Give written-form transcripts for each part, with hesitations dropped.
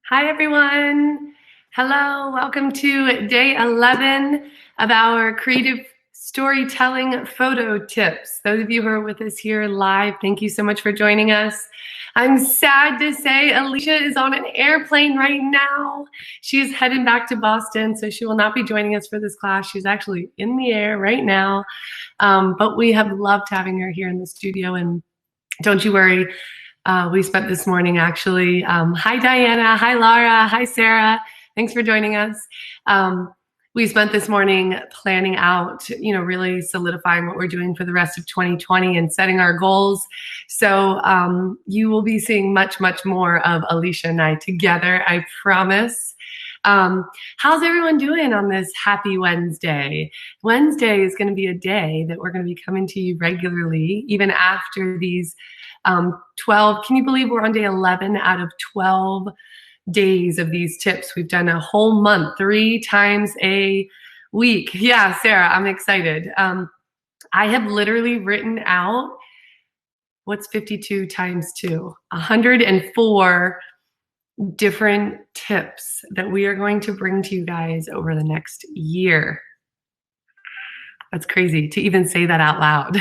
Hi, everyone. Hello, welcome to day 11 of our creative storytelling photo tips. Those of you who are with us here live, thank you so much for joining us. I'm sad to say Alicia is on an airplane right now. She's heading back to Boston, so she will not be joining us for this class. She's actually in the air right now, but we have loved having her here in the studio, and don't you worry. We spent this morning actually. Hi, Diana. Hi, Laura. Hi, Sarah. Thanks for joining us. We spent this morning planning out, really solidifying what we're doing for the rest of 2020 and setting our goals. So you will be seeing much, much more of Alicia and I together, I promise. How's everyone doing on this happy Wednesday? Wednesday is going to be a day that we're going to be coming to you regularly, even after these 12, can you believe we're on day 11 out of 12 days of these tips? We've done a whole month, 3 times a week. Yeah, Sarah, I'm excited. I have literally written out, what's 52 times 2? 104 different tips that we are going to bring to you guys over the next year. That's crazy to even say that out loud.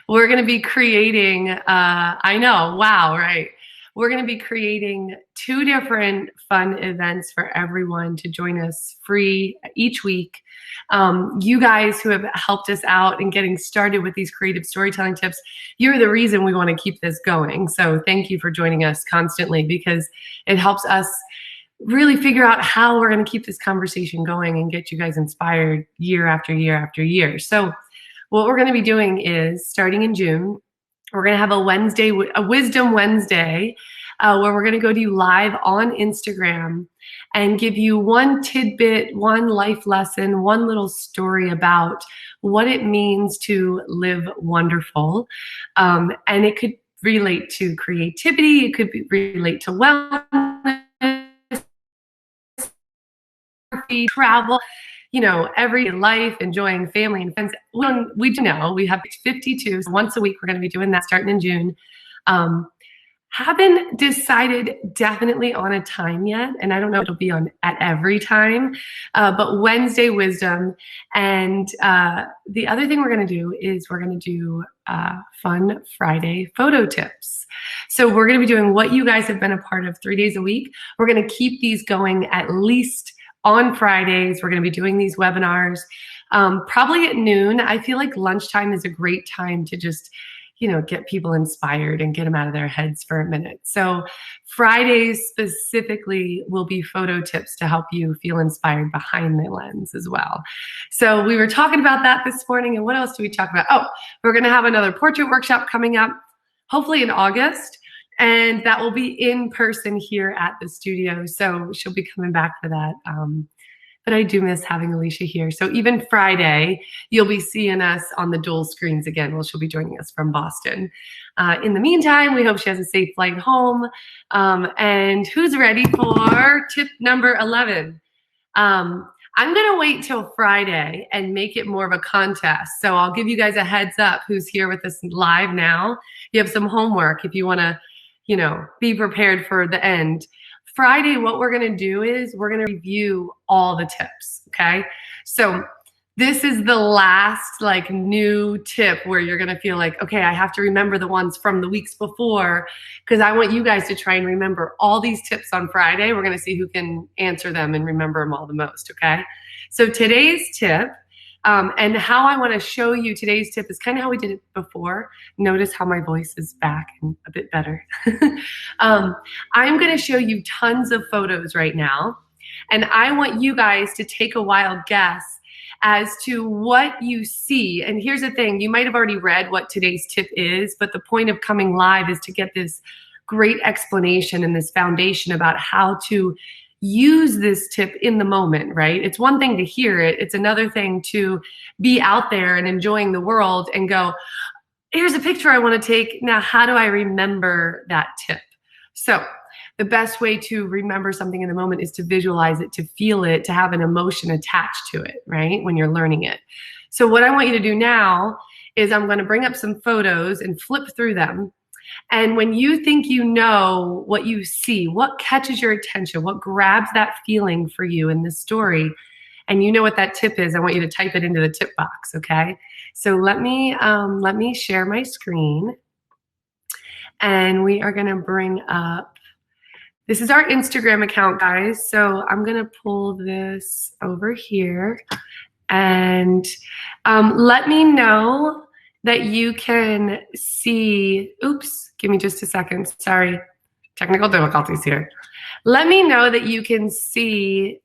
We're going to be creating, I know, wow, right? We're going to be creating 2 different fun events for everyone to join us free each week. You guys who have helped us out in getting started with these creative storytelling tips, you're the reason we want to keep this going. So thank you for joining us constantly, because it helps us really figure out how we're going to keep this conversation going and get you guys inspired year after year after year. So what we're going to be doing is, starting in June, we're going to have a Wisdom Wednesday, where we're going to go to you live on Instagram and give you one tidbit, one life lesson, one little story about what it means to live wonderful. And it could relate to creativity. It could relate to wellness, travel, everyday life, enjoying family and friends. We do know we have 52. So once a week, we're going to be doing that starting in June. Haven't decided definitely on a time yet, and I don't know if it'll be on at every time, but Wednesday Wisdom. And the other thing we're going to do is we're going to do fun Friday photo tips. So we're going to be doing what you guys have been a part of 3 days a week. We're going to keep these going at least on Fridays. We're going to be doing these webinars probably at noon. I feel like lunchtime is a great time to just, get people inspired and get them out of their heads for a minute. So Fridays specifically will be photo tips to help you feel inspired behind the lens as well. So we were talking about that this morning. And what else do we talk about? Oh, we're going to have another portrait workshop coming up, hopefully in August. And that will be in person here at the studio. So she'll be coming back for that. But I do miss having Alicia here. So even Friday, you'll be seeing us on the dual screens again. Well, she'll be joining us from Boston. In the meantime, we hope she has a safe flight home. And who's ready for tip number 11? I'm going to wait till Friday and make it more of a contest. So I'll give you guys a heads up who's here with us live now. You have some homework if you want to, be prepared for the end. Friday, what we're going to do is we're going to review all the tips, okay? So this is the last new tip where you're going to feel like, okay, I have to remember the ones from the weeks before, because I want you guys to try and remember all these tips on Friday. We're going to see who can answer them and remember them all the most, okay? So today's tip, and how I want to show you today's tip is kind of how we did it before. Notice how my voice is back and a bit better. I'm going to show you tons of photos right now, and I want you guys to take a wild guess as to what you see. And here's the thing, you might have already read what today's tip is, but the point of coming live is to get this great explanation and this foundation about how to use this tip in the moment, right? It's one thing to hear it. It's another thing to be out there and enjoying the world and go, here's a picture I want to take. Now, how do I remember that tip? So the best way to remember something in the moment is to visualize it, to feel it, to have an emotion attached to it, right? When you're learning it. So what I want you to do now is I'm going to bring up some photos and flip through them. And when you think you know what you see, what catches your attention, what grabs that feeling for you in this story, and you know what that tip is, I want you to type it into the tip box, okay? So let me share my screen, and we are gonna bring up, this is our Instagram account, guys. So I'm gonna pull this over here, and let me know that you can see, oops, give me just a second, sorry, technical difficulties here. Let me know that you can see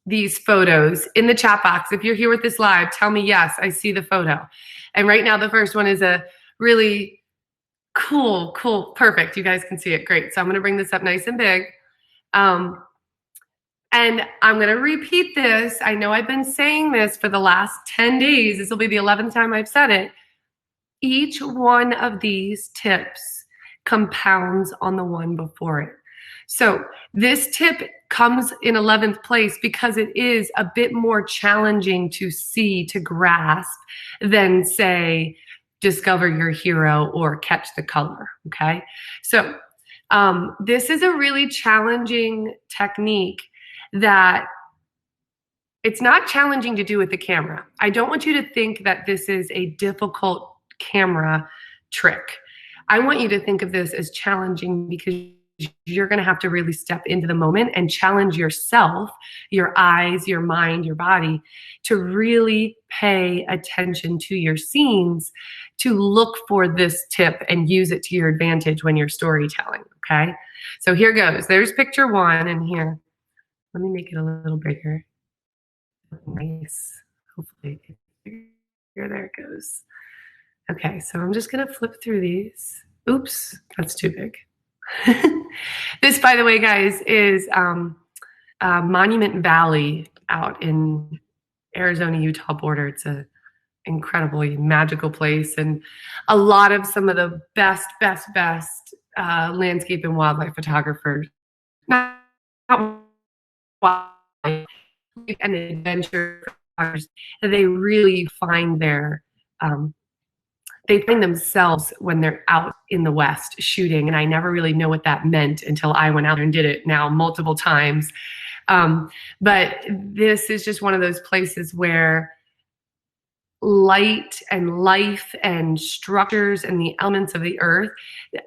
these photos in the chat box. If you're here with this live, tell me, yes, I see the photo. And right now the first one is a really cool, perfect. You guys can see it, great. So I'm gonna bring this up nice and big. And I'm gonna repeat this. I know I've been saying this for the last 10 days. This will be the 11th time I've said it. Each one of these tips compounds on the one before it. So this tip comes in 11th place because it is a bit more challenging to see, to grasp, than say, discover your hero or catch the color, okay? So this is a really challenging technique that it's not challenging to do with the camera. I don't want you to think that this is a difficult camera trick. I want you to think of this as challenging because you're gonna have to really step into the moment and challenge yourself, your eyes, your mind, your body, to really pay attention to your scenes, to look for this tip and use it to your advantage when you're storytelling, okay? So here goes. There's picture one, and here, let me make it a little bigger. Nice. Hopefully, here, there it goes. Okay, so I'm just gonna flip through these. Oops, that's too big. This, by the way, guys, is Monument Valley out in Arizona-Utah border. It's a incredibly magical place, and a lot of some of the best landscape and wildlife photographers, not wildlife, and adventure photographers, they really find they find themselves when they're out in the West shooting, and I never really know what that meant until I went out there and did it now multiple times. But this is just one of those places where light and life and structures and the elements of the earth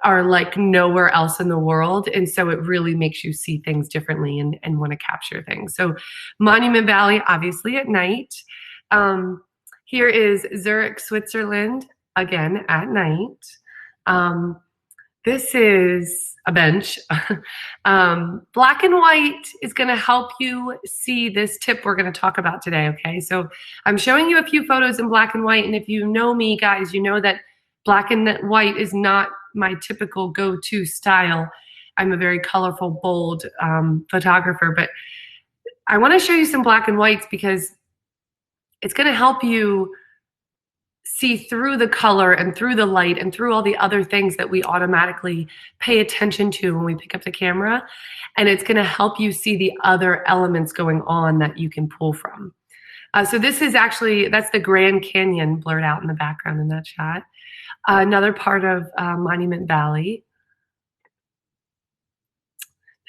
are like nowhere else in the world. And so it really makes you see things differently and want to capture things. So Monument Valley, obviously at night. Here is Zurich, Switzerland, again at night. This is a bench. Black and white is going to help you see this tip we're going to talk about today, okay? So I'm showing you a few photos in black and white, and if you know me, guys, you know that black and white is not my typical go-to style. I'm a very colorful, bold photographer, but I want to show you some black and whites because it's going to help you see through the color and through the light and through all the other things that we automatically pay attention to when we pick up the camera. And it's going to help you see the other elements going on that you can pull from. So this is actually, that's the Grand Canyon blurred out in the background in that shot. Another part of Monument Valley.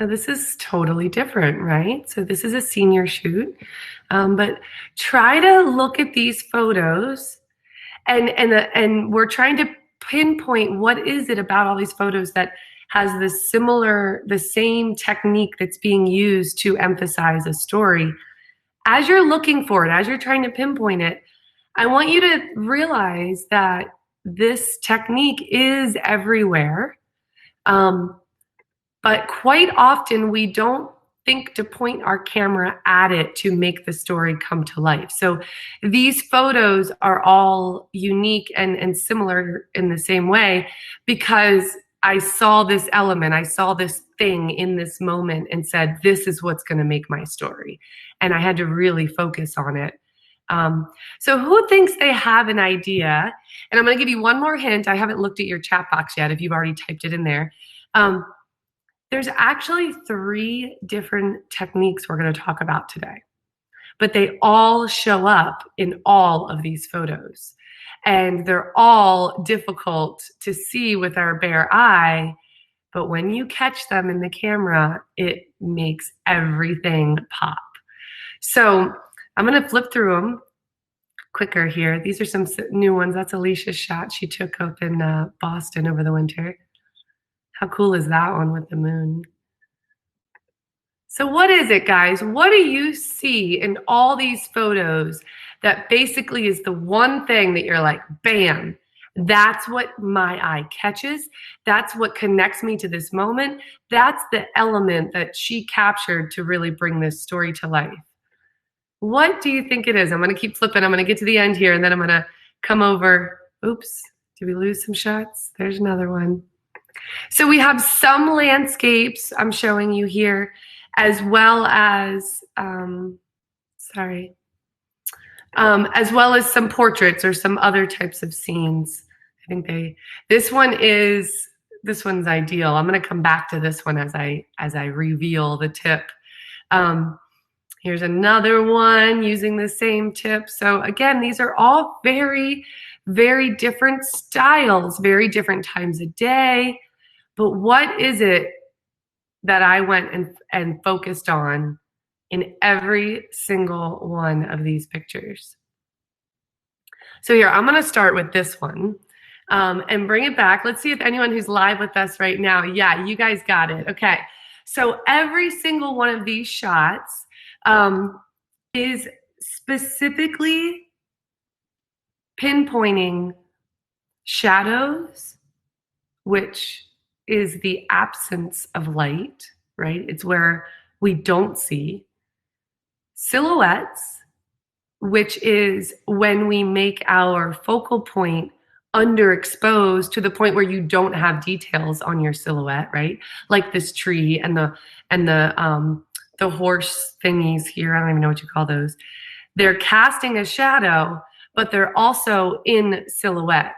Now this is totally different, right? So this is a senior shoot, but try to look at these photos and we're trying to pinpoint what is it about all these photos that has the same technique that's being used to emphasize a story. As you're looking for it, as you're trying to pinpoint it, I want you to realize that this technique is everywhere. But quite often we don't think to point our camera at it to make the story come to life. So these photos are all unique and similar in the same way because I saw this element, I saw this thing in this moment and said, this is what's going to make my story. And I had to really focus on it. So who thinks they have an idea? And I'm going to give you one more hint. I haven't looked at your chat box yet if you've already typed it in there. There's actually 3 different techniques we're going to talk about today, but they all show up in all of these photos. and they're all difficult to see with our bare eye. But when you catch them in the camera, it makes everything pop. So I'm going to flip through them quicker here. These are some new ones. That's Alicia's shot she took up in Boston over the winter. How cool is that one with the moon? So what is it, guys? What do you see in all these photos that basically is the one thing that you're like, bam, that's what my eye catches. That's what connects me to this moment. That's the element that she captured to really bring this story to life. What do you think it is? I'm going to keep flipping. I'm going to get to the end here, and then I'm going to come over. Oops, did we lose some shots? There's another one. So we have some landscapes I'm showing you here, as well as, as well as some portraits or some other types of scenes. I think this one's ideal. I'm going to come back to this one as I reveal the tip. Here's another one using the same tip. So again, these are all very, very different styles, very different times of day. But what is it that I went and focused on in every single one of these pictures? So here, I'm going to start with this one and bring it back. Let's see if anyone who's live with us right now, yeah, you guys got it. Okay. So every single one of these shots is specifically pinpointing shadows, which is the absence of light, right? It's where we don't see. Silhouettes, which is when we make our focal point underexposed to the point where you don't have details on your silhouette, right? Like this tree and the horse thingies here. I don't even know what you call those. They're casting a shadow, but they're also in silhouette.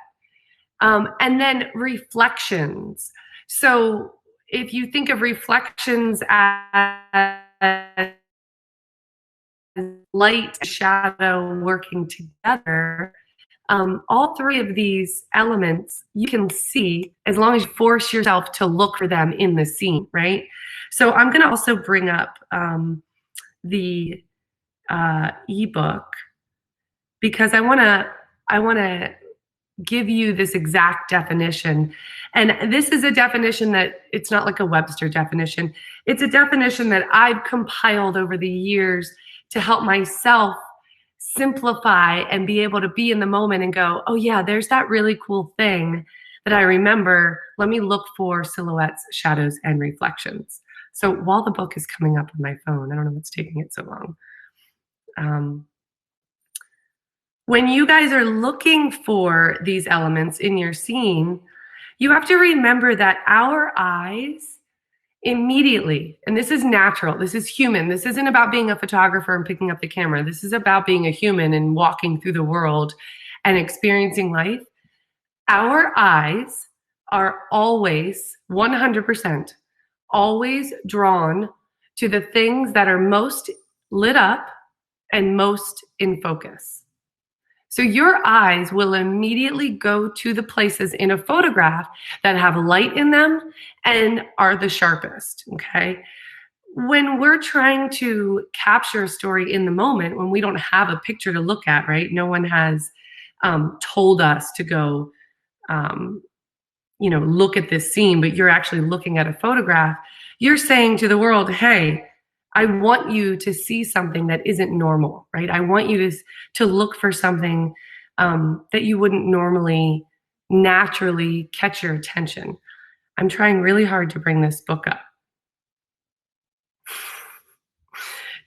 And then reflections. So if you think of reflections as light and shadow working together, all three of these elements you can see as long as you force yourself to look for them in the scene, right? So I'm going to also bring up the ebook because I want to give you this exact definition. And this is a definition that it's not like a Webster definition. It's a definition that I've compiled over the years to help myself simplify and be able to be in the moment and go, oh yeah, there's that really cool thing that I remember. Let me look for silhouettes, shadows, and reflections. So while the book is coming up on my phone, I don't know what's taking it so long. When you guys are looking for these elements in your scene, you have to remember that our eyes immediately, and this is natural, this is human, this isn't about being a photographer and picking up the camera, this is about being a human and walking through the world and experiencing life. Our eyes are always, 100%, always drawn to the things that are most lit up and most in focus. So your eyes will immediately go to the places in a photograph that have light in them and are the sharpest, okay? When we're trying to capture a story in the moment, when we don't have a picture to look at, right? No one has told us to go, look at this scene, but you're actually looking at a photograph. You're saying to the world, hey, I want you to see something that isn't normal, right? I want you to look for something that you wouldn't normally naturally catch your attention. I'm trying really hard to bring this book up.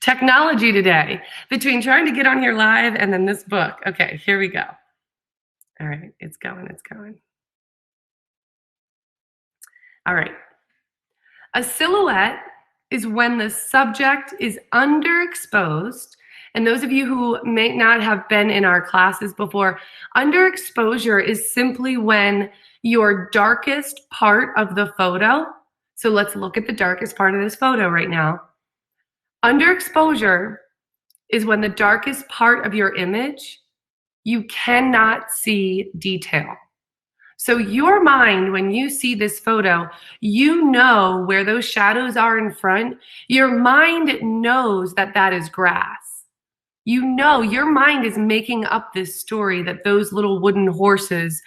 Technology today, between trying to get on here live and then this book. Okay, here we go. All right, it's going. All right. A silhouette is when the subject is underexposed. And those of you who may not have been in our classes before, underexposure is simply when your darkest part of the photo, so let's look at the darkest part of this photo right now. Underexposure is when the darkest part of your image you cannot see detail. So your mind, when you see this photo, you know where those shadows are in front. Your mind knows that that is grass. You know, your mind is making up this story that those little wooden horses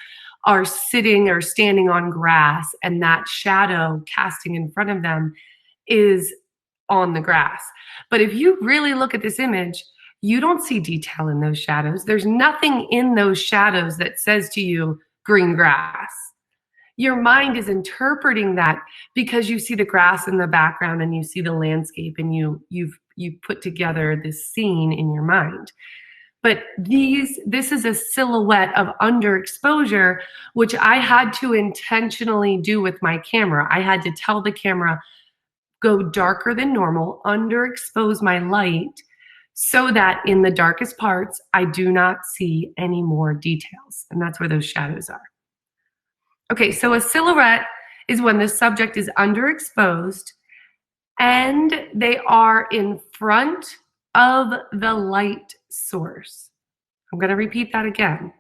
are sitting or standing on grass, and that shadow casting in front of them is on the grass. But if you really look at this image, you don't see detail in those shadows. There's nothing in those shadows that says to you, green grass. Your mind is interpreting that because you see the grass in the background and you see the landscape, and you've put together this scene in your mind. But this is a silhouette of underexposure, which I had to intentionally do with my camera. I had to tell the camera, go darker than normal, underexpose my light, so that in the darkest parts, I do not see any more details. And that's where those shadows are. Okay, so a silhouette is when the subject is underexposed and they are in front of the light source. I'm going to repeat that again.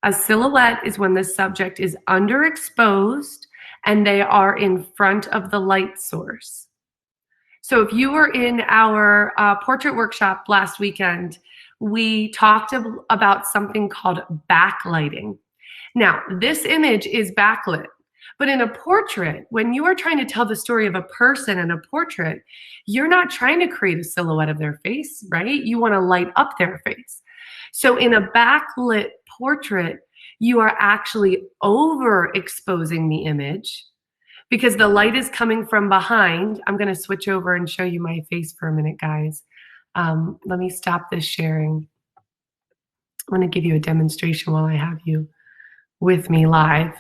A silhouette is when the subject is underexposed and they are in front of the light source. So if you were in our portrait workshop last weekend, we talked about something called backlighting. Now, this image is backlit, but in a portrait, when you are trying to tell the story of a person in a portrait, you're not trying to create a silhouette of their face, right? You want to light up their face. So in a backlit portrait, you are actually overexposing the image because the light is coming from behind. I'm going to switch over and show you my face for a minute, guys. Let me stop this sharing. I want to give you a demonstration while I have you with me live.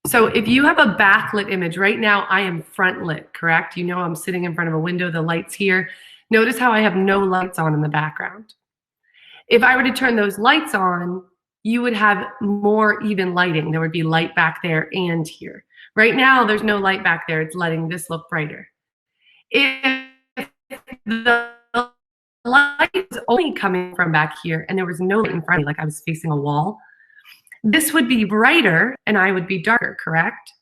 So if you have a backlit image, right now I am front lit, correct? You know I'm sitting in front of a window, the light's here. Notice how I have no lights on in the background. If I were to turn those lights on, you would have more even lighting. There would be light back there and here. Right now there's no light back there. It's letting this look brighter. If the light is only coming from back here and there was no light in front of me, like I was facing a wall, this would be brighter and I would be darker, correct?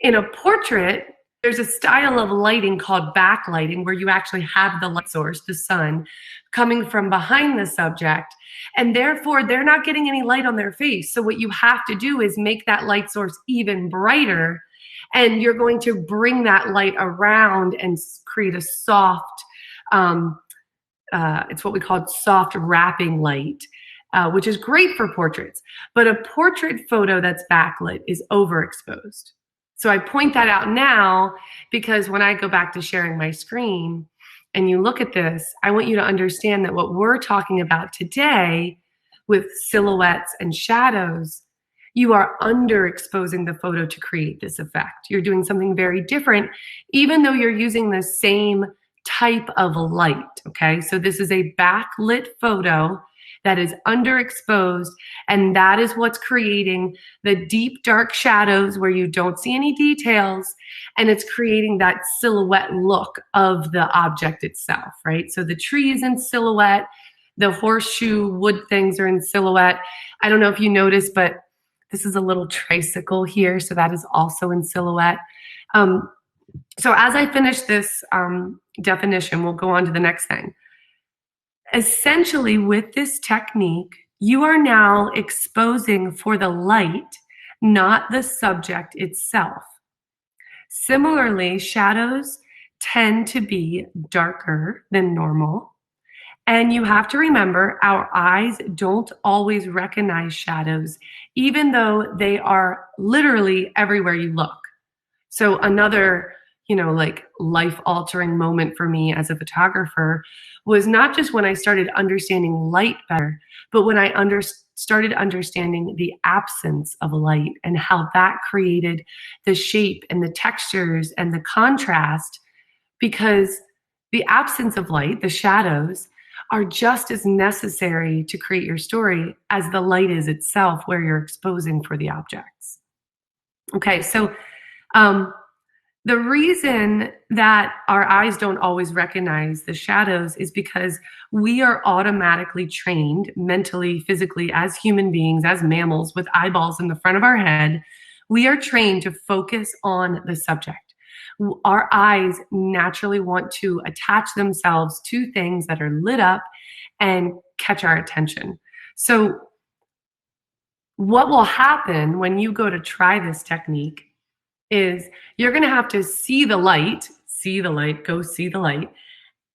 In a portrait, there's a style of lighting called backlighting where you actually have the light source, the sun, coming from behind the subject, and therefore they're not getting any light on their face. So what you have to do is make that light source even brighter, and you're going to bring that light around and create a soft, it's what we call soft wrapping light. Which is great for portraits. But a portrait photo that's backlit is overexposed. So I point that out now because when I go back to sharing my screen and you look at this, I want you to understand that what we're talking about today with silhouettes and shadows, you are underexposing the photo to create this effect. You're doing something very different, even though you're using the same type of light, okay? So this is a backlit photo that is underexposed, and that is what's creating the deep dark shadows where you don't see any details, and it's creating that silhouette look of the object itself, right? So the tree is in silhouette, the horseshoe wood things are in silhouette. I don't know if you noticed, but this is a little tricycle here, so that is also in silhouette. So as I finish this definition, we'll go on to the next thing. Essentially, with this technique, you are now exposing for the light, not the subject itself. Similarly, shadows tend to be darker than normal. And you have to remember, our eyes don't always recognize shadows, even though they are literally everywhere you look. So another like life-altering moment for me as a photographer was not just when I started understanding light better, but when I started understanding the absence of light and how that created the shape and the textures and the contrast, because the absence of light, the shadows, are just as necessary to create your story as the light is itself where you're exposing for the objects. Okay, so The reason that our eyes don't always recognize the shadows is because we are automatically trained mentally, physically, as human beings, as mammals with eyeballs in the front of our head. We are trained to focus on the subject. Our eyes naturally want to attach themselves to things that are lit up and catch our attention. So, what will happen when you go to try this technique is you're going to have to see the light, go see the light,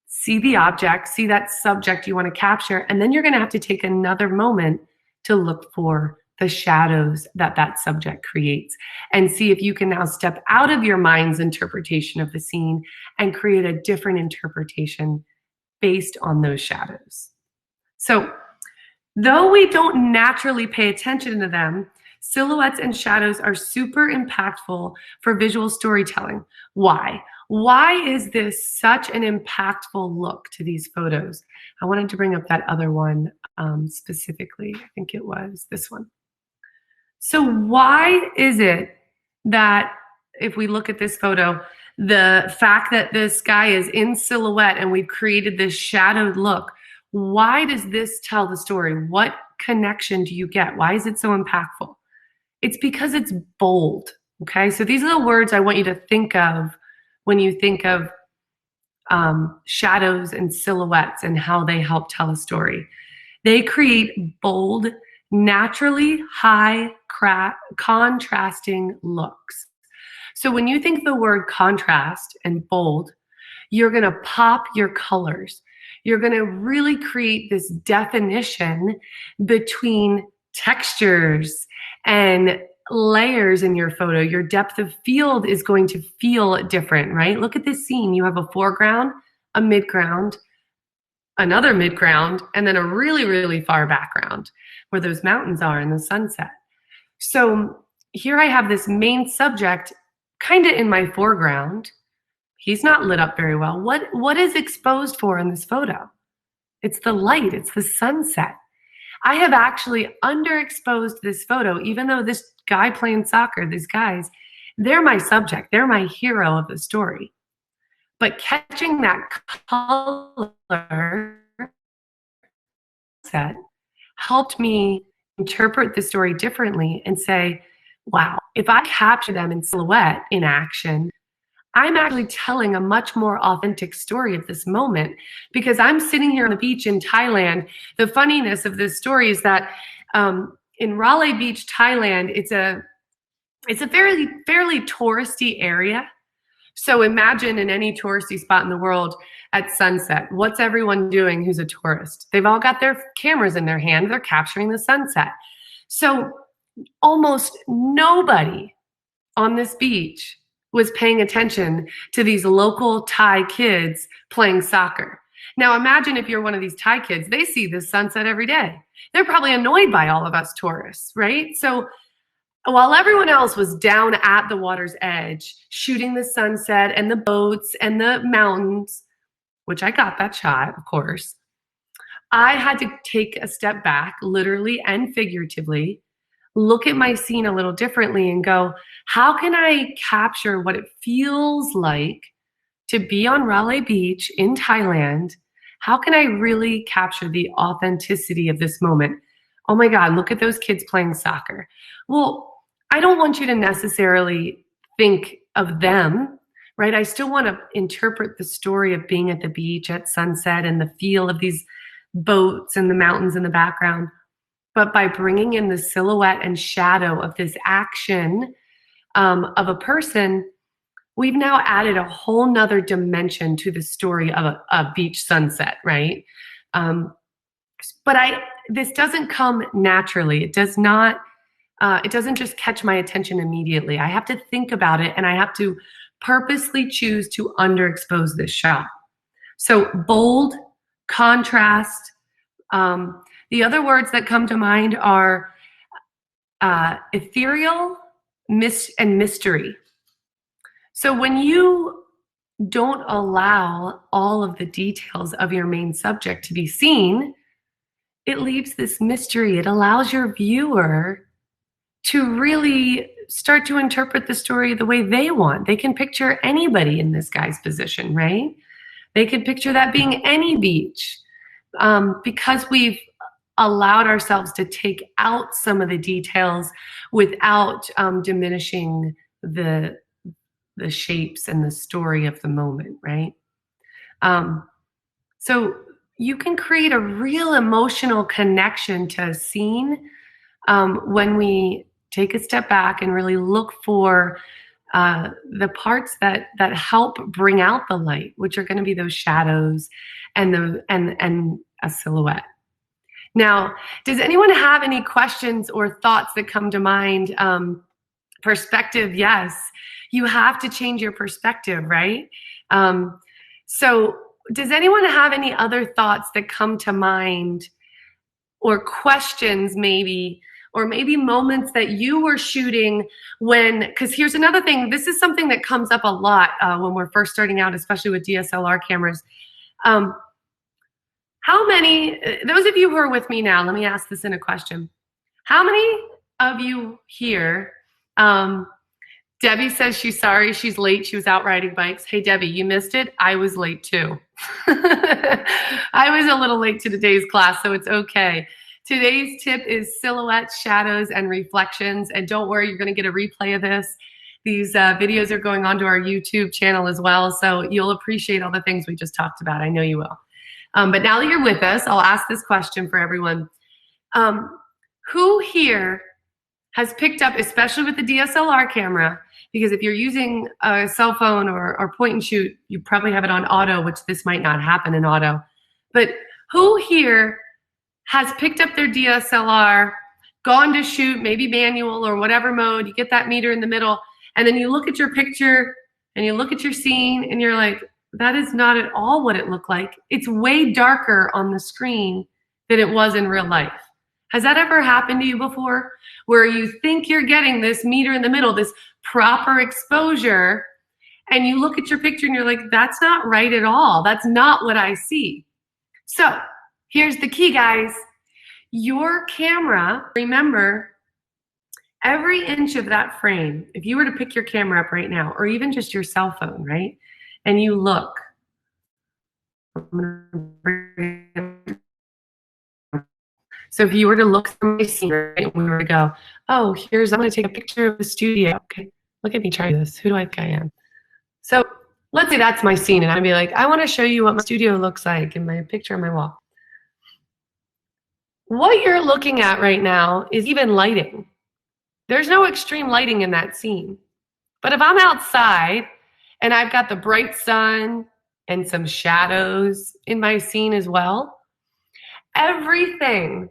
see the object, see that subject you want to capture, and then you're going to have to take another moment to look for the shadows that that subject creates and see if you can now step out of your mind's interpretation of the scene and create a different interpretation based on those shadows. So, though we don't naturally pay attention to them, silhouettes and shadows are super impactful for visual storytelling. Why? Why is this such an impactful look to these photos? I wanted to bring up that other one specifically. I think it was this one. So why is it that if we look at this photo, the fact that this guy is in silhouette and we've created this shadowed look, why does this tell the story? What connection do you get? Why is it so impactful? It's because it's bold, okay? So these are the words I want you to think of when you think of shadows and silhouettes and how they help tell a story. They create bold, naturally high contrasting looks. So when you think the word contrast and bold, you're going to pop your colors. You're going to really create this definition between textures and layers in your photo. Your depth of field is going to feel different, right? Look at this scene. You have a foreground, a midground, another midground, and then a really, really far background where those mountains are in the sunset. So here I have this main subject kind of in my foreground. He's not lit up very well. What is exposed for in this photo? It's the light, it's the sunset. I have actually underexposed this photo, even though this guy playing soccer, these guys, they're my subject, they're my hero of the story. But catching that color set helped me interpret the story differently and say, wow, if I capture them in silhouette in action, I'm actually telling a much more authentic story of this moment because I'm sitting here on the beach in Thailand. The funniness of this story is that in Railay Beach, Thailand, it's a fairly touristy area. So imagine in any touristy spot in the world at sunset, what's everyone doing who's a tourist? They've all got their cameras in their hand. They're capturing the sunset. So almost nobody on this beach was paying attention to these local Thai kids playing soccer. Now imagine if you're one of these Thai kids, they see this sunset every day. They're probably annoyed by all of us tourists, right? So while everyone else was down at the water's edge, shooting the sunset and the boats and the mountains, which I got that shot, of course, I had to take a step back, literally and figuratively, look at my scene a little differently and go, how can I capture what it feels like to be on Railay Beach in Thailand? How can I really capture the authenticity of this moment? Oh my God, look at those kids playing soccer. Well, I don't want you to necessarily think of them, right? I still want to interpret the story of being at the beach at sunset and the feel of these boats and the mountains in the background. But by bringing in the silhouette and shadow of this action of a person, we've now added a whole nother dimension to the story of a beach sunset, right? But this doesn't come naturally. It does not. It doesn't just catch my attention immediately. I have to think about it, and I have to purposely choose to underexpose this shot. So bold, contrast. The other words that come to mind are ethereal, and mystery. So when you don't allow all of the details of your main subject to be seen, it leaves this mystery. It allows your viewer to really start to interpret the story the way they want. They can picture anybody in this guy's position, right? They could picture that being any beach, because we've allowed ourselves to take out some of the details without diminishing the shapes and the story of the moment, right? So you can create a real emotional connection to a scene when we take a step back and really look for the parts that help bring out the light, which are going to be those shadows and a silhouette. Now, does anyone have any questions or thoughts that come to mind? Perspective, yes. You have to change your perspective, right? So does anyone have any other thoughts that come to mind, or questions maybe, or maybe moments that you were shooting when, because here's another thing, this is something that comes up a lot when we're first starting out, especially with DSLR cameras. How many, those of you who are with me now, let me ask this in a question. How many of you here, Debbie says she's sorry, she's late, she was out riding bikes. Hey Debbie, you missed it, I was late too. I was a little late to today's class, so it's okay. Today's tip is silhouettes, shadows, and reflections, and don't worry, you're gonna get a replay of this. These videos are going onto our YouTube channel as well, so you'll appreciate all the things we just talked about, I know you will. But now that you're with us, I'll ask this question for everyone. Who here has picked up, especially with the DSLR camera, because if you're using a cell phone or point and shoot, you probably have it on auto, which this might not happen in auto. But who here has picked up their DSLR, gone to shoot, maybe manual or whatever mode, you get that meter in the middle, and then you look at your picture and you look at your scene and you're like, that is not at all what it looked like. It's way darker on the screen than it was in real life. Has that ever happened to you before? Where you think you're getting this meter in the middle, this proper exposure, and you look at your picture and you're like, that's not right at all. That's not what I see. So here's the key, guys. Your camera, remember, every inch of that frame, if you were to pick your camera up right now, or even just your cell phone, right? And you look. So if you were to look through my scene, right, and we were to go, oh, I'm gonna take a picture of the studio. Okay, look at me try this. Who do I think I am? So let's say that's my scene, and I'd be like, I wanna show you what my studio looks like in my picture on my wall. What you're looking at right now is even lighting. There's no extreme lighting in that scene. But if I'm outside and I've got the bright sun and some shadows in my scene as well, everything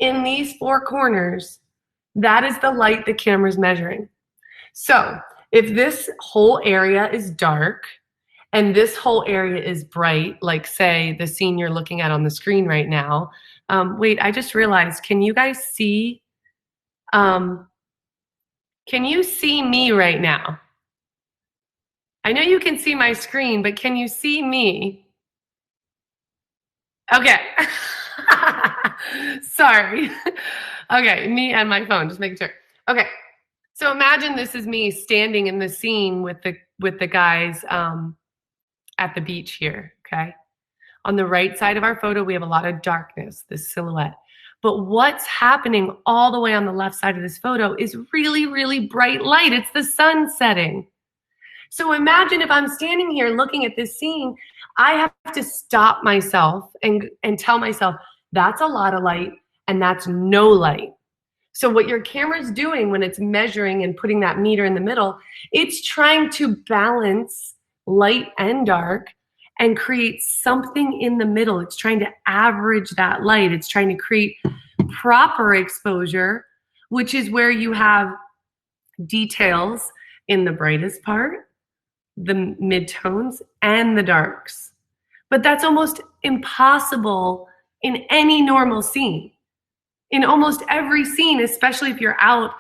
in these four corners, that is the light the camera's measuring. So if this whole area is dark and this whole area is bright, like say the scene you're looking at on the screen right now, wait, I just realized, can you guys see, can you see me right now? I know you can see my screen, but can you see me? Okay. Sorry. Okay, me and my phone, just making sure. Okay, so imagine this is me standing in the scene with the guys at the beach here, okay? On the right side of our photo, we have a lot of darkness, this silhouette. But what's happening all the way on the left side of this photo is really, really bright light. It's the sun setting. So imagine if I'm standing here looking at this scene, I have to stop myself and tell myself, that's a lot of light and that's no light. So what your camera's doing when it's measuring and putting that meter in the middle, it's trying to balance light and dark and create something in the middle. It's trying to average that light. It's trying to create proper exposure, which is where you have details in the brightest part, the midtones, and the darks. But that's almost impossible in any normal scene. In almost every scene, especially if you're out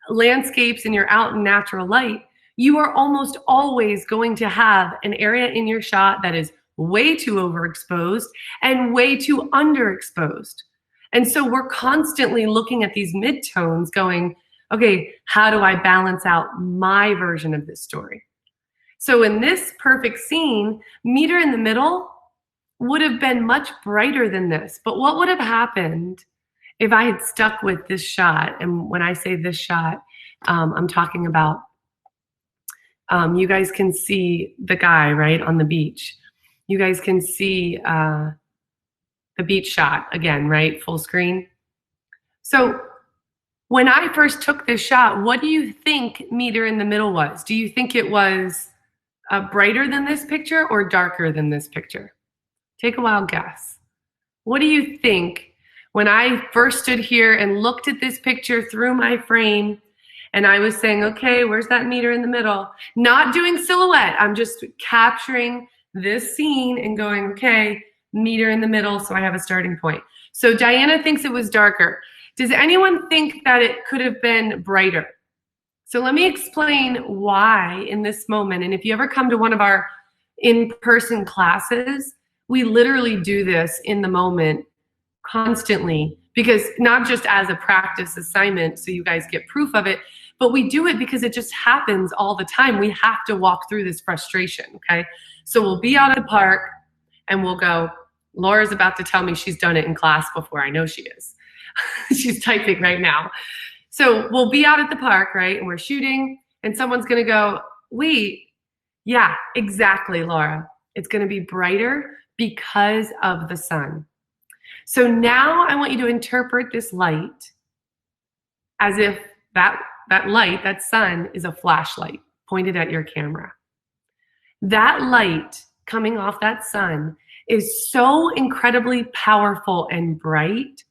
landscapes and you're out in natural light, you are almost always going to have an area in your shot that is way too overexposed and way too underexposed. And so we're constantly looking at these midtones going, okay, how do I balance out my version of this story? So in this perfect scene, meter in the middle would have been much brighter than this. But what would have happened if I had stuck with this shot? And when I say this shot, I'm talking about, you guys can see the guy, right, on the beach. You guys can see the beach shot again, right, full screen. So when I first took this shot, what do you think meter in the middle was? Do you think it was brighter than this picture or darker than this picture? Take a wild guess. What do you think when I first stood here and looked at this picture through my frame and I was saying, okay, where's that meter in the middle? Not doing silhouette. I'm just capturing this scene and going, okay, meter in the middle, so I have a starting point. So Diana thinks it was darker. Does anyone think that it could have been brighter? So let me explain why in this moment. And if you ever come to one of our in-person classes, we literally do this in the moment constantly, because not just as a practice assignment so you guys get proof of it, but we do it because it just happens all the time. We have to walk through this frustration, okay? So we'll be out at the park and we'll go, Laura's about to tell me she's done it in class before. I know she is. She's typing right now. So we'll be out at the park, right? And we're shooting and someone's gonna go, wait, yeah, exactly, Laura. It's gonna be brighter because of the sun. So now I want you to interpret this light as if that light, that sun, is a flashlight pointed at your camera. That light coming off that sun is so incredibly powerful and bright.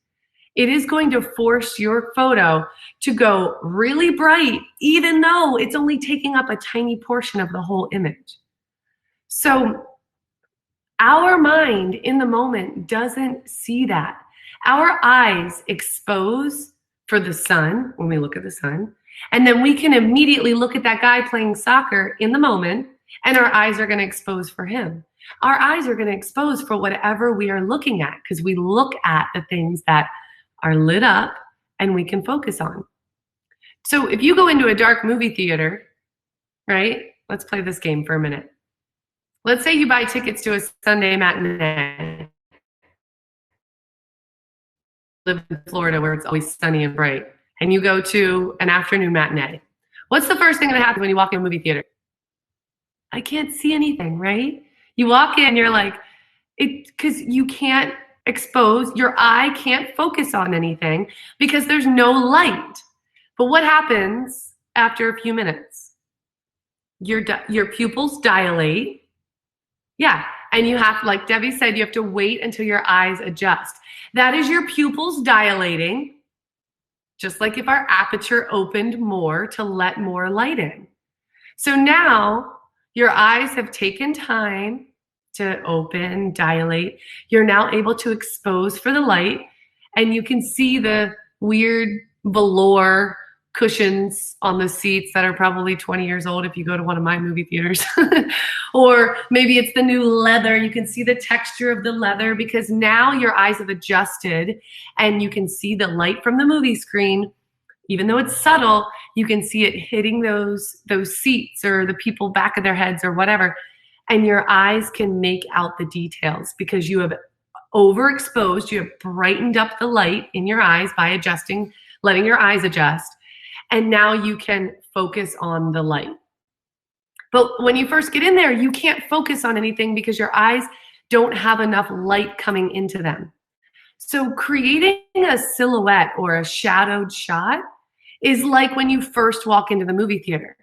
It is going to force your photo to go really bright, even though it's only taking up a tiny portion of the whole image. So our mind in the moment doesn't see that. Our eyes expose for the sun when we look at the sun, and then we can immediately look at that guy playing soccer in the moment, and our eyes are going to expose for him. Our eyes are going to expose for whatever we are looking at, because we look at the things that are lit up and we can focus on. So if you go into a dark movie theater, right? Let's play this game for a minute. Let's say you buy tickets to a Sunday matinee. Live in Florida where it's always sunny and bright, and you go to an afternoon matinee. What's the first thing that happens when you walk in a movie theater? I can't see anything, right? You walk in, you're like, because you can't expose, your eye can't focus on anything because there's no light. But what happens after a few minutes? Your pupils dilate. Yeah, and you have, like Debbie said, you have to wait until your eyes adjust. That is your pupils dilating, just like if our aperture opened more to let more light in. So now your eyes have taken time to open, dilate. You're now able to expose for the light, and you can see the weird velour cushions on the seats that are probably 20 years old if you go to one of my movie theaters. Or maybe it's the new leather. You can see the texture of the leather because now your eyes have adjusted and you can see the light from the movie screen. Even though it's subtle, you can see it hitting those seats or the people back of their heads or whatever. And your eyes can make out the details because you have overexposed, you have brightened up the light in your eyes by adjusting, letting your eyes adjust. And now you can focus on the light. But when you first get in there, you can't focus on anything because your eyes don't have enough light coming into them. So creating a silhouette or a shadowed shot is like when you first walk into the movie theater,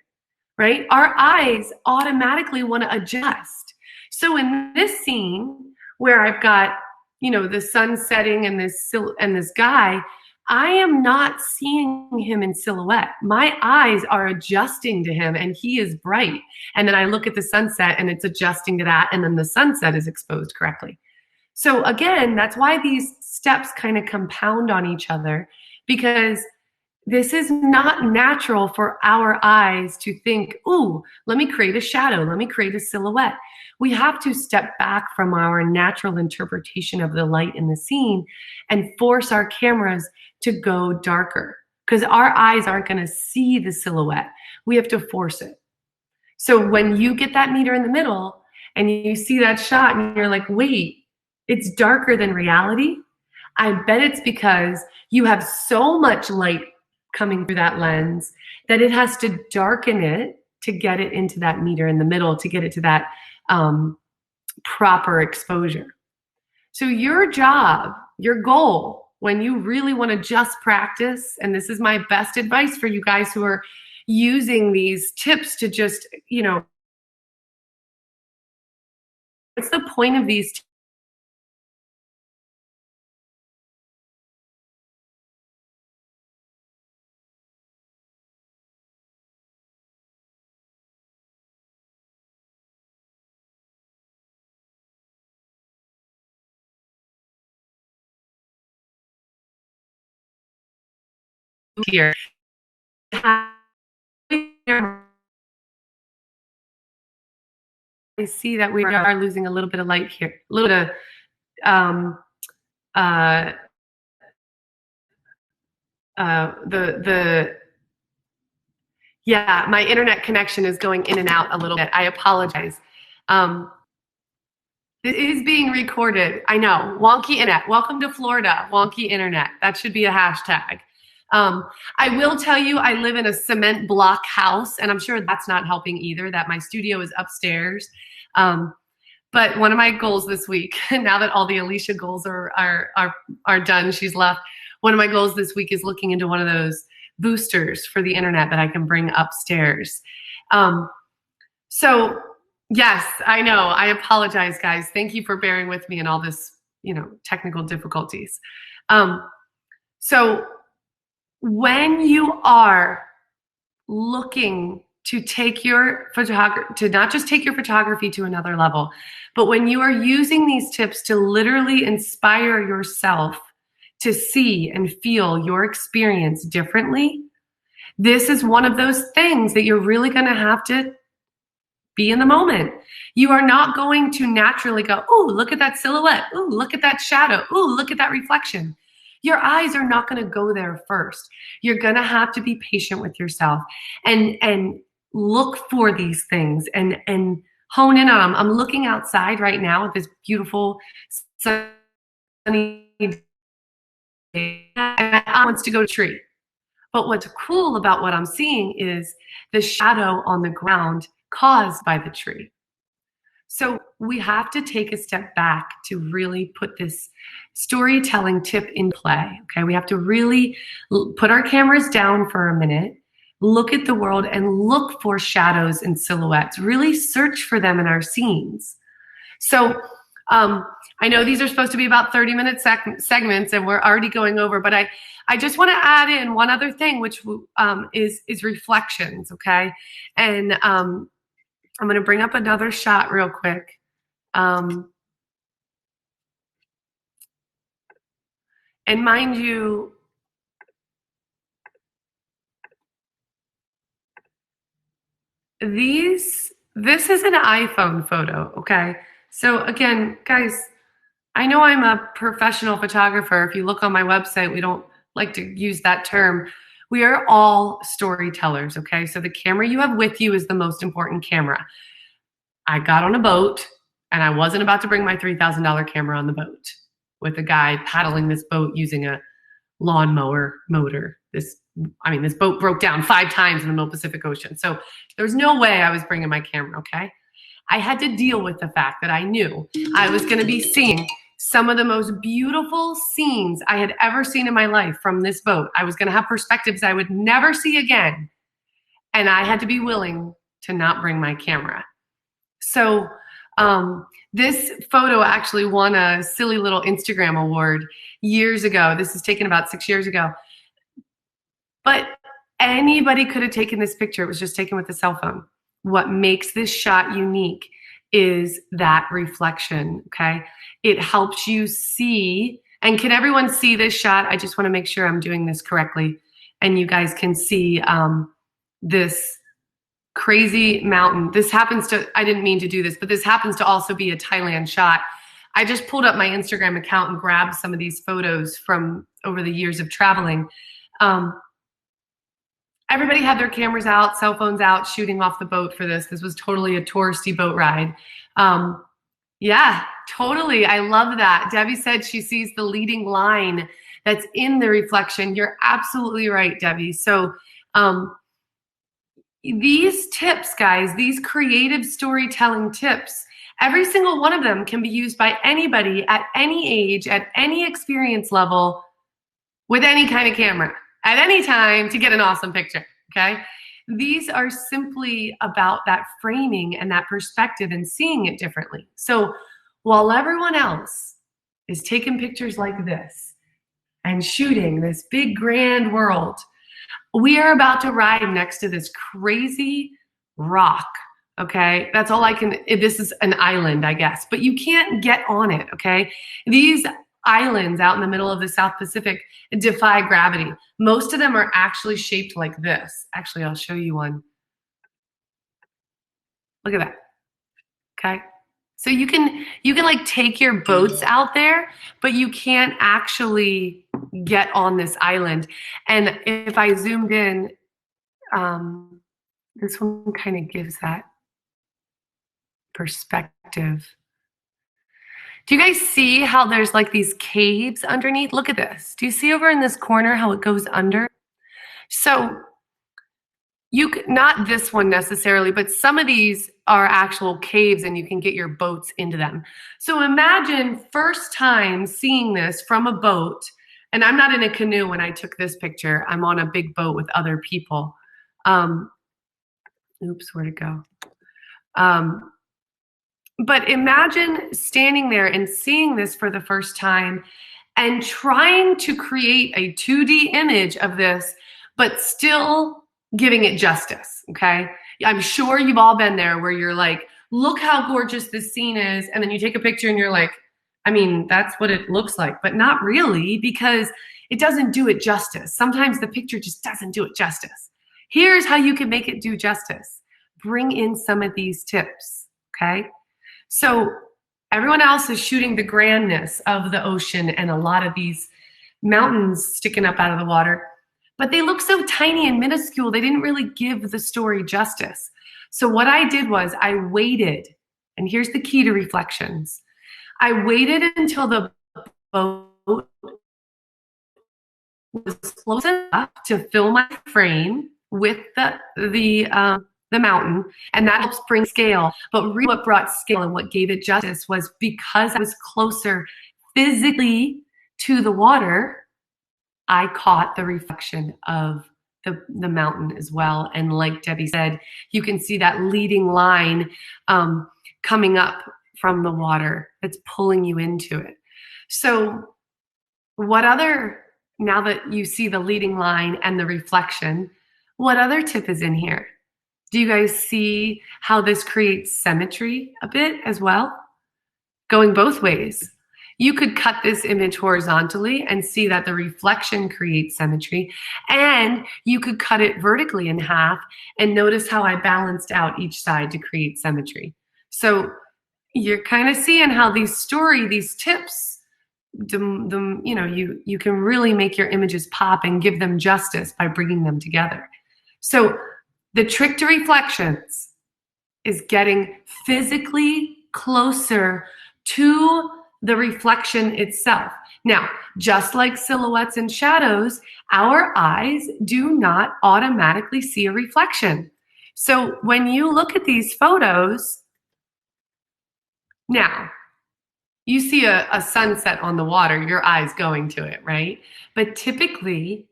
right? Our eyes automatically want to adjust. So in this scene where I've got, the sun setting and this guy, I am not seeing him in silhouette. My eyes are adjusting to him and he is bright. And then I look at the sunset and it's adjusting to that, and then the sunset is exposed correctly. So again, that's why these steps kind of compound on each other, because this is not natural for our eyes to think, ooh, let me create a shadow, let me create a silhouette. We have to step back from our natural interpretation of the light in the scene and force our cameras to go darker. because our eyes aren't going to see the silhouette. We have to force it. So when you get that meter in the middle and you see that shot and you're like, wait, it's darker than reality, I bet it's because you have so much light coming through that lens that it has to darken it to get it into that meter in the middle, to get it to that proper exposure. So your job, your goal, when you really want to just practice, and this is my best advice for you guys who are using these tips to just, what's the point of these here? I see that we are losing a little bit of light here, a little bit of uh, yeah, my internet connection is going in and out a little bit. I apologize. It is being recorded. I know. Wonky internet. Welcome to Florida. Wonky internet. That should be a hashtag. I will tell you, I live in a cement block house, and I'm sure that's not helping either, that my studio is upstairs. But one of my goals this week, now that all the Alicia goals are done, she's left. One of my goals this week is looking into one of those boosters for the internet that I can bring upstairs. So yes, I know. I apologize, guys. Thank you for bearing with me in all this, technical difficulties. So when you are looking to take your photography, to not just take your photography to another level, but when you are using these tips to literally inspire yourself to see and feel your experience differently, this is one of those things that you're really going to have to be in the moment. You are not going to naturally go, ooh, look at that silhouette. Ooh, look at that shadow. Ooh, look at that reflection. Your eyes are not going to go there first. You're going to have to be patient with yourself and look for these things and hone in on them. I'm looking outside right now at this beautiful sunny day, and I want to go to a tree. But what's cool about what I'm seeing is the shadow on the ground caused by the tree. So we have to take a step back to really put this storytelling tip in play. Okay, we have to really put our cameras down for a minute, look at the world and look for shadows and silhouettes, really search for them in our scenes. So I know these are supposed to be about 30-minute segments and we're already going over, but I just want to add in one other thing, which is reflections, okay? And I'm going to bring up another shot real quick. And mind you, this is an iPhone photo, okay? So again, guys, I know I'm a professional photographer. If you look on my website, we don't like to use that term. We are all storytellers, okay? So the camera you have with you is the most important camera. I got on a boat and I wasn't about to bring my $3,000 camera on the boat with a guy paddling this boat using a lawnmower motor. This boat broke down 5 times in the middle Pacific Ocean. So there was no way I was bringing my camera, okay? I had to deal with the fact that I knew I was going to be seeing some of the most beautiful scenes I had ever seen in my life from this boat. I was going to have perspectives I would never see again. And I had to be willing to not bring my camera. So this photo actually won a silly little Instagram award years ago. This is taken about 6 years ago. But anybody could have taken this picture. It was just taken with a cell phone. What makes this shot unique is that reflection, okay? It helps you see, and can everyone see this shot? I just want to make sure I'm doing this correctly. And you guys can see this crazy mountain. This happens to, I didn't mean to do this, but this happens to also be a Thailand shot. I just pulled up my Instagram account and grabbed some of these photos from over the years of traveling. Everybody had their cameras out, cell phones out, shooting off the boat for this. This was totally a touristy boat ride. Yeah, totally. I love that. Debbie said she sees the leading line that's in the reflection. You're absolutely right, Debbie. So these tips, guys, these creative storytelling tips, every single one of them can be used by anybody at any age, at any experience level, with any kind of camera, at any time to get an awesome picture, okay? These are simply about that framing and that perspective and seeing it differently. So while everyone else is taking pictures like this and shooting this big grand world, we are about to ride next to this crazy rock, okay? That's all I can, this is an island, I guess, but you can't get on it, okay? These islands out in the middle of the South Pacific defy gravity. Most of them are actually shaped like this. Actually, I'll show you one. Look at that, okay? So you can like take your boats out there, but you can't actually get on this island. And if I zoomed in, this one kind of gives that perspective. Do you guys see how there's like these caves underneath? Look at this. Do you see over in this corner how it goes under? So you could, not this one necessarily, but some of these are actual caves and you can get your boats into them. So imagine first time seeing this from a boat, and I'm not in a canoe when I took this picture. I'm on a big boat with other people. Oops, where'd it go? But imagine standing there and seeing this for the first time and trying to create a 2D image of this, but still giving it justice, okay? I'm sure you've all been there where you're like, look how gorgeous this scene is, and then you take a picture and you're like, I mean, that's what it looks like, but not really, because it doesn't do it justice. Sometimes the picture just doesn't do it justice. Here's how you can make it do justice. Bring in some of these tips, okay? So everyone else is shooting the grandness of the ocean and a lot of these mountains sticking up out of the water, but they look so tiny and minuscule, they didn't really give the story justice. So what I did was I waited, and here's the key to reflections. I waited until the boat was close enough to fill my frame with the mountain, and that helps bring scale. But really what brought scale and what gave it justice was because I was closer physically to the water, I caught the reflection of the mountain as well. And like Debbie said, you can see that leading line coming up from the water that's pulling you into it. So what other, now that you see the leading line and the reflection, what other tip is in here? Do you guys see how this creates symmetry a bit as well? Going both ways. You could cut this image horizontally and see that the reflection creates symmetry, and you could cut it vertically in half and notice how I balanced out each side to create symmetry. So you're kind of seeing how these tips, you can really make your images pop and give them justice by bringing them together. So the trick to reflections is getting physically closer to the reflection itself. Now, just like silhouettes and shadows, our eyes do not automatically see a reflection. So when you look at these photos, now, you see a sunset on the water, your eye's going to it, right? But typically,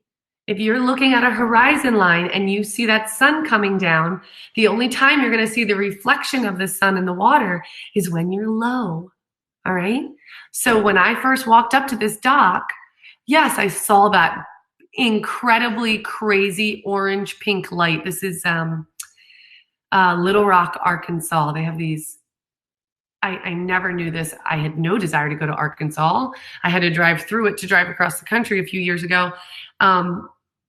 if you're looking at a horizon line and you see that sun coming down, the only time you're going to see the reflection of the sun in the water is when you're low, all right? So when I first walked up to this dock, yes, I saw that incredibly crazy orange pink light. This is Little Rock, Arkansas. They have these, I never knew this. I had no desire to go to Arkansas. I had to drive through it to drive across the country a few years ago.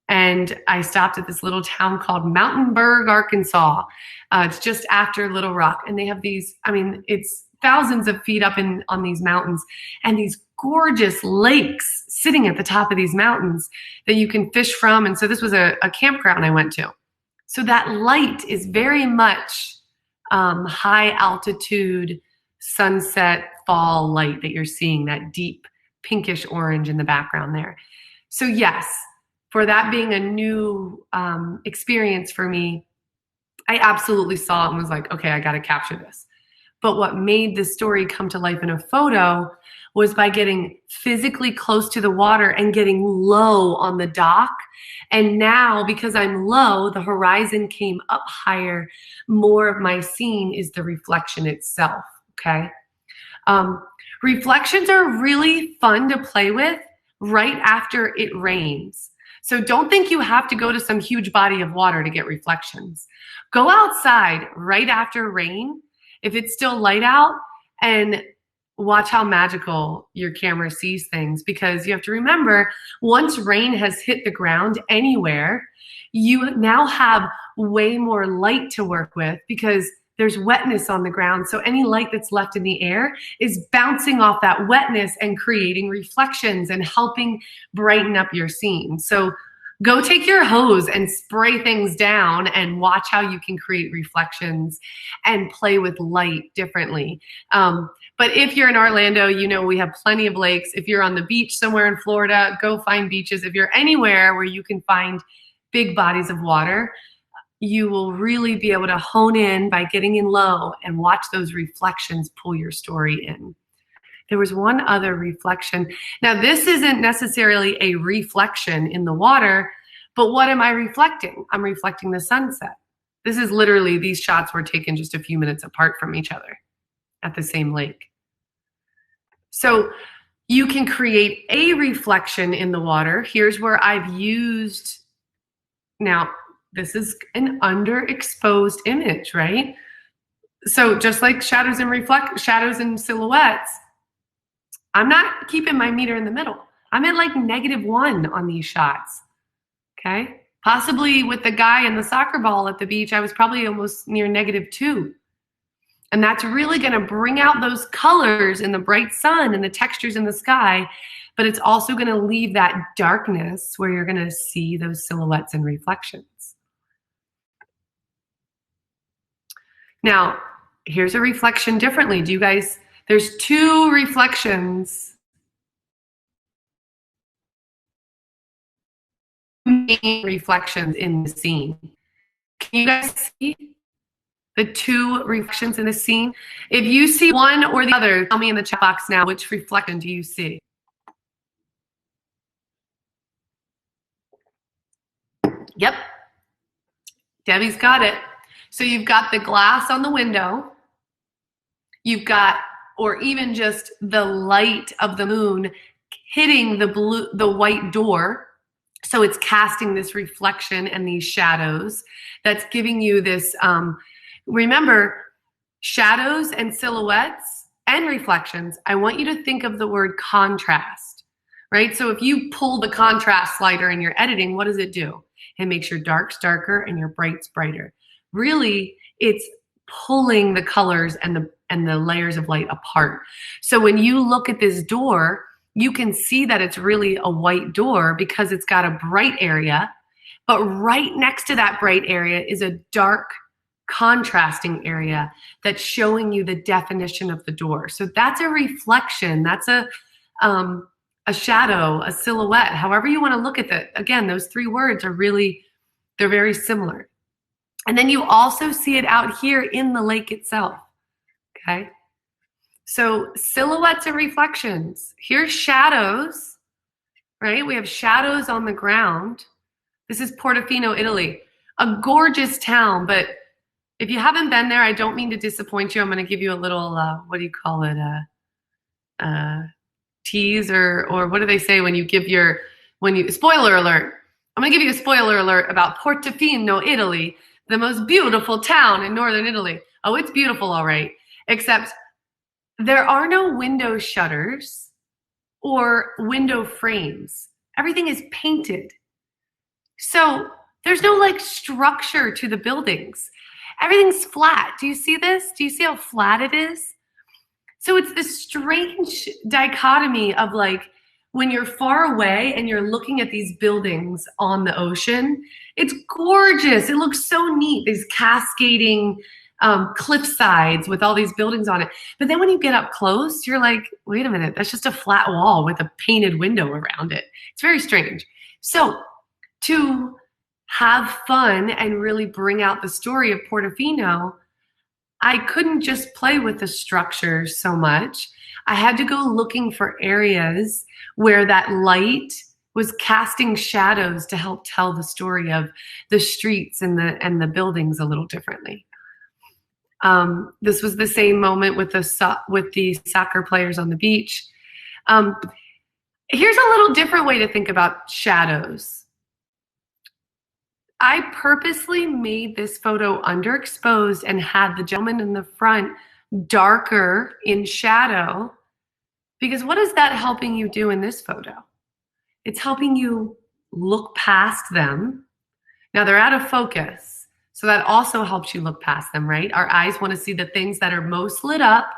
And I stopped at this little town called Mountainburg, Arkansas. It's just after Little Rock. And they have these, I mean, it's thousands of feet up on these mountains, and these gorgeous lakes sitting at the top of these mountains that you can fish from. And so this was a campground I went to. So that light is very much high altitude sunset fall light that you're seeing, that deep pinkish orange in the background there. So yes, for that being a new experience for me, I absolutely saw it and was like, okay, I got to capture this. But what made the story come to life in a photo was by getting physically close to the water and getting low on the dock. And now, because I'm low, the horizon came up higher. More of my scene is the reflection itself, okay? Reflections are really fun to play with right after it rains. So don't think you have to go to some huge body of water to get reflections. Go outside right after rain, if it's still light out, and watch how magical your camera sees things, because you have to remember, once rain has hit the ground anywhere, you now have way more light to work with because there's wetness on the ground. So any light that's left in the air is bouncing off that wetness and creating reflections and helping brighten up your scene. So go take your hose and spray things down and watch how you can create reflections and play with light differently. But if you're in Orlando, you know we have plenty of lakes. If you're on the beach somewhere in Florida, go find beaches. If you're anywhere where you can find big bodies of water, you will really be able to hone in by getting in low and watch those reflections pull your story in. There was one other reflection. Now, this isn't necessarily a reflection in the water, but what am I reflecting? I'm reflecting the sunset. This is literally, these shots were taken just a few minutes apart from each other at the same lake. So you can create a reflection in the water. Here's where I've used, now this is an underexposed image, right? So just like shadows and silhouettes, I'm not keeping my meter in the middle. I'm at like -1 on these shots, okay? Possibly with the guy and the soccer ball at the beach, I was probably almost near -2. And that's really gonna bring out those colors in the bright sun and the textures in the sky, but it's also gonna leave that darkness where you're gonna see those silhouettes and reflections. Now, here's a reflection differently. Do you guys, there's 2 reflections, main reflections in the scene. Can you guys see the 2 reflections in the scene? If you see one or the other, tell me in the chat box now, which reflection do you see? Yep, Debbie's got it. So you've got the glass on the window, you've got, or even just the light of the moon hitting the white door. So it's casting this reflection and these shadows that's giving you this, remember, shadows and silhouettes and reflections, I want you to think of the word contrast, right? So if you pull the contrast slider in your editing, what does it do? It makes your darks darker and your brights brighter. Really, it's pulling the colors and the layers of light apart. So when you look at this door, you can see that it's really a white door because it's got a bright area, but right next to that bright area is a dark contrasting area that's showing you the definition of the door. So that's a reflection, that's a shadow, a silhouette, however you want to look at that. Again, those 3 words are really, they're very similar. And then you also see it out here in the lake itself, okay? So silhouettes and reflections. Here's shadows, right? We have shadows on the ground. This is Portofino, Italy, a gorgeous town, but if you haven't been there, I don't mean to disappoint you. I'm gonna give you a little, what do you call it? Tease or what do they say when you give your, spoiler alert. I'm gonna give you a spoiler alert about Portofino, Italy, the most beautiful town in northern Italy. Oh, it's beautiful, all right, except there are no window shutters or window frames. Everything is painted. So there's no like structure to the buildings. Everything's flat. Do you see this? Do you see how flat it is? So it's this strange dichotomy of like when you're far away and you're looking at these buildings on the ocean, it's gorgeous. It looks so neat, these cascading cliff sides with all these buildings on it. But then when you get up close, you're like, wait a minute, that's just a flat wall with a painted window around it. It's very strange. So to have fun and really bring out the story of Portofino, I couldn't just play with the structures so much. I had to go looking for areas where that light was casting shadows to help tell the story of the streets and the buildings a little differently. This was the same moment with the soccer players on the beach. Here's a little different way to think about shadows. I purposely made this photo underexposed and had the gentleman in the front darker in shadow, because what is that helping you do in this photo? It's helping you look past them. Now they're out of focus, so that also helps you look past them, right? Our eyes want to see the things that are most lit up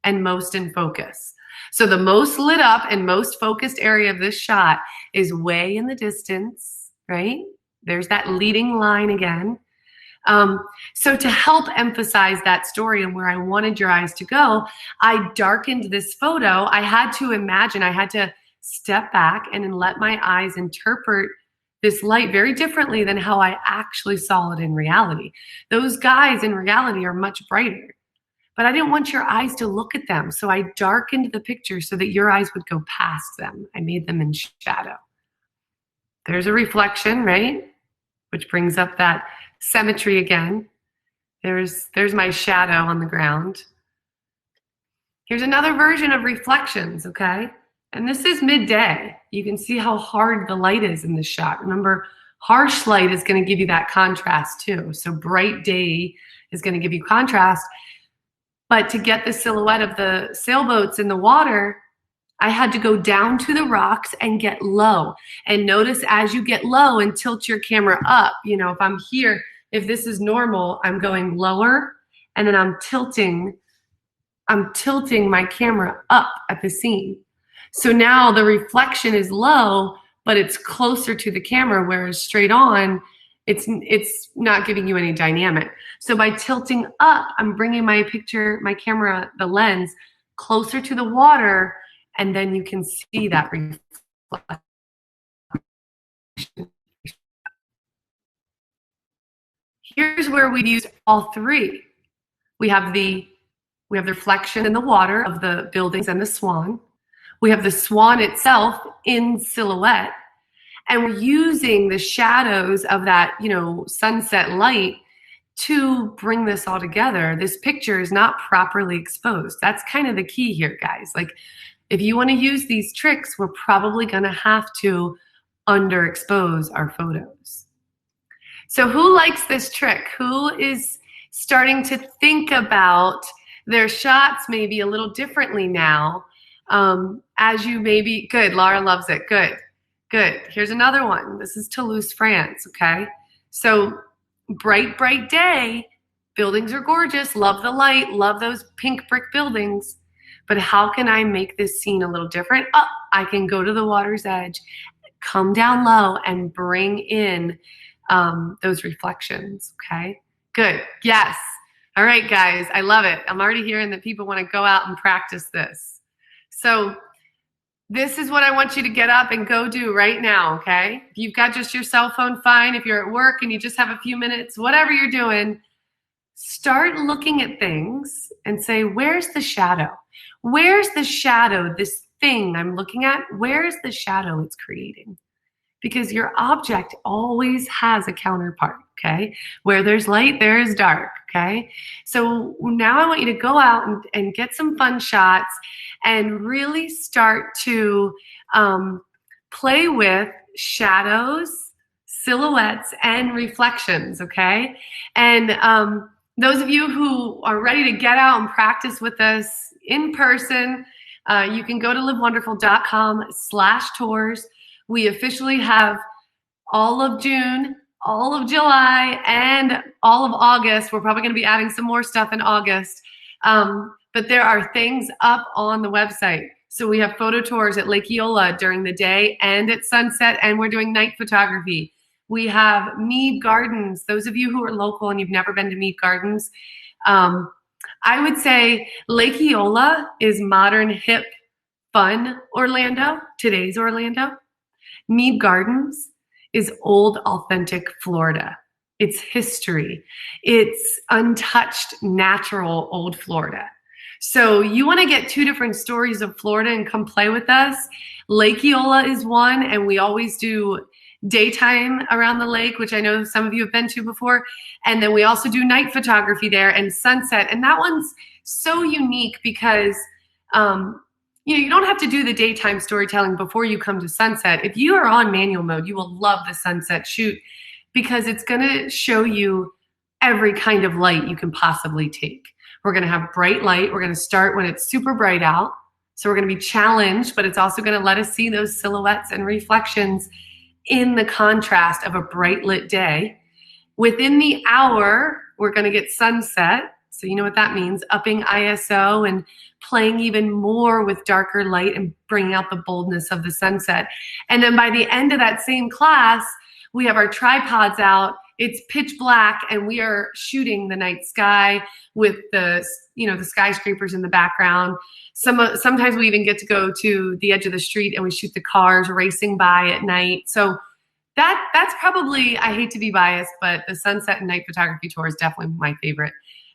and most in focus. So the most lit up and most focused area of this shot is way in the distance, right? There's that leading line again. So to help emphasize that story and where I wanted your eyes to go, I darkened this photo. I had to imagine, I had to step back and let my eyes interpret this light very differently than how I actually saw it in reality. Those guys in reality are much brighter, but I didn't want your eyes to look at them. So I darkened the picture so that your eyes would go past them. I made them in shadow. There's a reflection, right? Which brings up that symmetry again. There's my shadow on the ground. Here's another version of reflections, okay? And this is midday. You can see how hard the light is in this shot. Remember, harsh light is going to give you that contrast too. So bright day is going to give you contrast. But to get the silhouette of the sailboats in the water, I had to go down to the rocks and get low. And notice as you get low and tilt your camera up, you know, if I'm here, if this is normal, I'm going lower and then I'm tilting my camera up at the scene. So now the reflection is low, but it's closer to the camera, whereas straight on, it's not giving you any dynamic. So by tilting up, I'm bringing my camera, the lens, closer to the water, and then you can see that reflection. Here's where we use all three. We have the reflection in the water of the buildings and the swan. We have the swan itself in silhouette. And we're using the shadows of that, you know, sunset light to bring this all together. This picture is not properly exposed. That's kind of the key here, guys. Like, if you want to use these tricks, we're probably going to have to underexpose our photos. So who likes this trick? Who is starting to think about their shots maybe a little differently now? As you maybe, good, Laura loves it, good. Here's another one. This is Toulouse, France, okay? So bright, bright day, buildings are gorgeous, love the light, love those pink brick buildings. But how can I make this scene a little different? Oh, I can go to the water's edge, come down low, and bring in those reflections, okay? Good, yes. All right, guys, I love it. I'm already hearing that people want to go out and practice this. So this is what I want you to get up and go do right now, okay? If you've got just your cell phone, fine. If you're at work and you just have a few minutes, whatever you're doing, start looking at things and say, where's the shadow? Where's the shadow, this thing I'm looking at? Where's the shadow it's creating? Because your object always has a counterpart, okay? Where there's light, there is dark, okay? So now I want you to go out and get some fun shots and really start to play with shadows, silhouettes, and reflections, okay? And those of you who are ready to get out and practice with us in person, you can go to livewonderful.com/tours. We officially have all of June, all of July, and all of August. We're probably going to be adding some more stuff in August. But but there are things up on the website. So we have photo tours at Lake Eola during the day and at sunset, and we're doing night photography. We have Mead Gardens. Those of you who are local and you've never been to Mead Gardens, I would say Lake Eola is modern, hip, fun Orlando, today's Orlando. Mead Gardens is old, authentic Florida. It's history. It's untouched, natural, old Florida. So you want to get two different stories of Florida and come play with us. Lake Eola is one, and we always do daytime around the lake, which I know some of you have been to before. And then we also do night photography there and sunset. And that one's so unique because you don't have to do the daytime storytelling before you come to sunset. If you are on manual mode, you will love the sunset shoot because it's going to show you every kind of light you can possibly take. We're going to have bright light. We're going to start when it's super bright out. So we're going to be challenged, but it's also going to let us see those silhouettes and reflections in the contrast of a bright lit day. Within the hour, we're going to get sunset. So you know what that means, upping ISO and playing even more with darker light and bringing out the boldness of the sunset. And then by the end of that same class, we have our tripods out. It's pitch black, and we are shooting the night sky with the skyscrapers in the background. Sometimes we even get to go to the edge of the street and we shoot the cars racing by at night. So that's probably, I hate to be biased, but the sunset and night photography tour is definitely my favorite.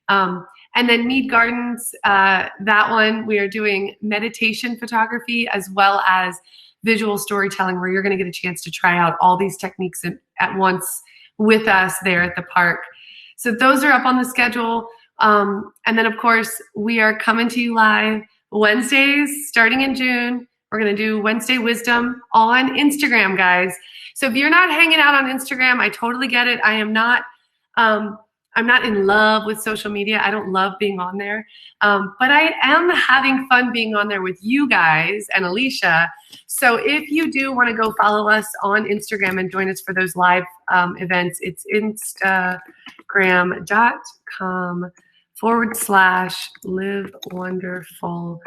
And then Mead Gardens, that one, we are doing meditation photography as well as visual storytelling, where you're going to get a chance to try out all these techniques at once with us there at the park. So those are up on the schedule. And then, of course, we are coming to you live Wednesdays starting in June. We're going to do Wednesday Wisdom on Instagram, guys. So if you're not hanging out on Instagram, I totally get it. I'm not in love with social media. I don't love being on there. But I am having fun being on there with you guys and Alicia. So if you do want to go follow us on Instagram and join us for those live events, it's instagram.com/Live Wonderful.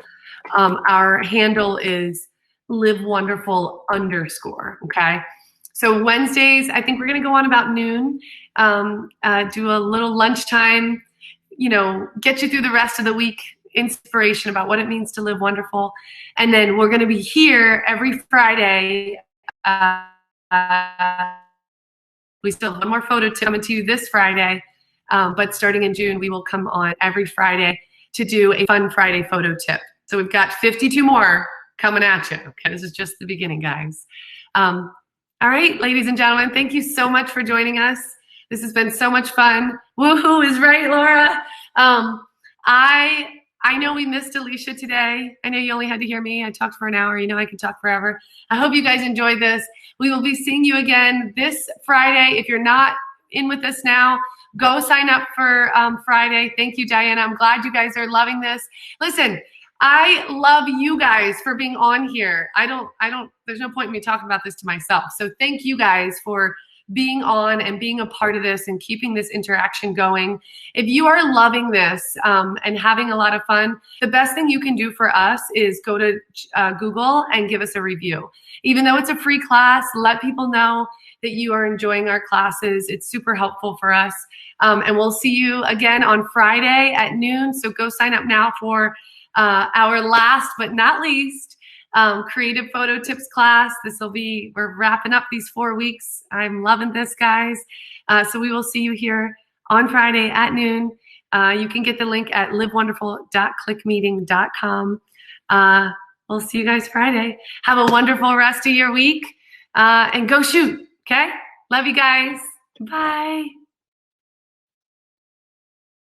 Our handle is Live Wonderful _. Okay. So Wednesdays, I think we're going to go on about noon, do a little lunchtime, get you through the rest of the week, inspiration about what it means to live wonderful. And then we're going to be here every Friday. We still have one more photo to come to you this Friday, but starting in June, we will come on every Friday to do a fun Friday photo tip. So we've got 52 more coming at you. Okay, this is just the beginning, guys. All right, ladies and gentlemen, thank you so much for joining us. This has been so much fun. Woohoo is right, Laura. I know we missed Alicia today. I know you only had to hear me. I talked for an hour. You know I can talk forever. I hope you guys enjoyed this. We will be seeing you again this Friday. If you're not in with us now, go sign up for Friday. Thank you, Diana. I'm glad you guys are loving this. Listen, I love you guys for being on here. There's no point in me talking about this to myself. So thank you guys for being on and being a part of this and keeping this interaction going. If you are loving this and having a lot of fun, the best thing you can do for us is go to Google and give us a review. Even though it's a free class, let people know that you are enjoying our classes. It's super helpful for us. And we'll see you again on Friday at noon. So go sign up now for our last but not least creative photo tips class. We're wrapping up these 4 weeks. I'm loving this, guys. So we will see you here on Friday at noon. You can get the link at livewonderful.clickmeeting.com. We'll see you guys Friday. Have a wonderful rest of your week and go shoot. Okay. Love you guys. Bye.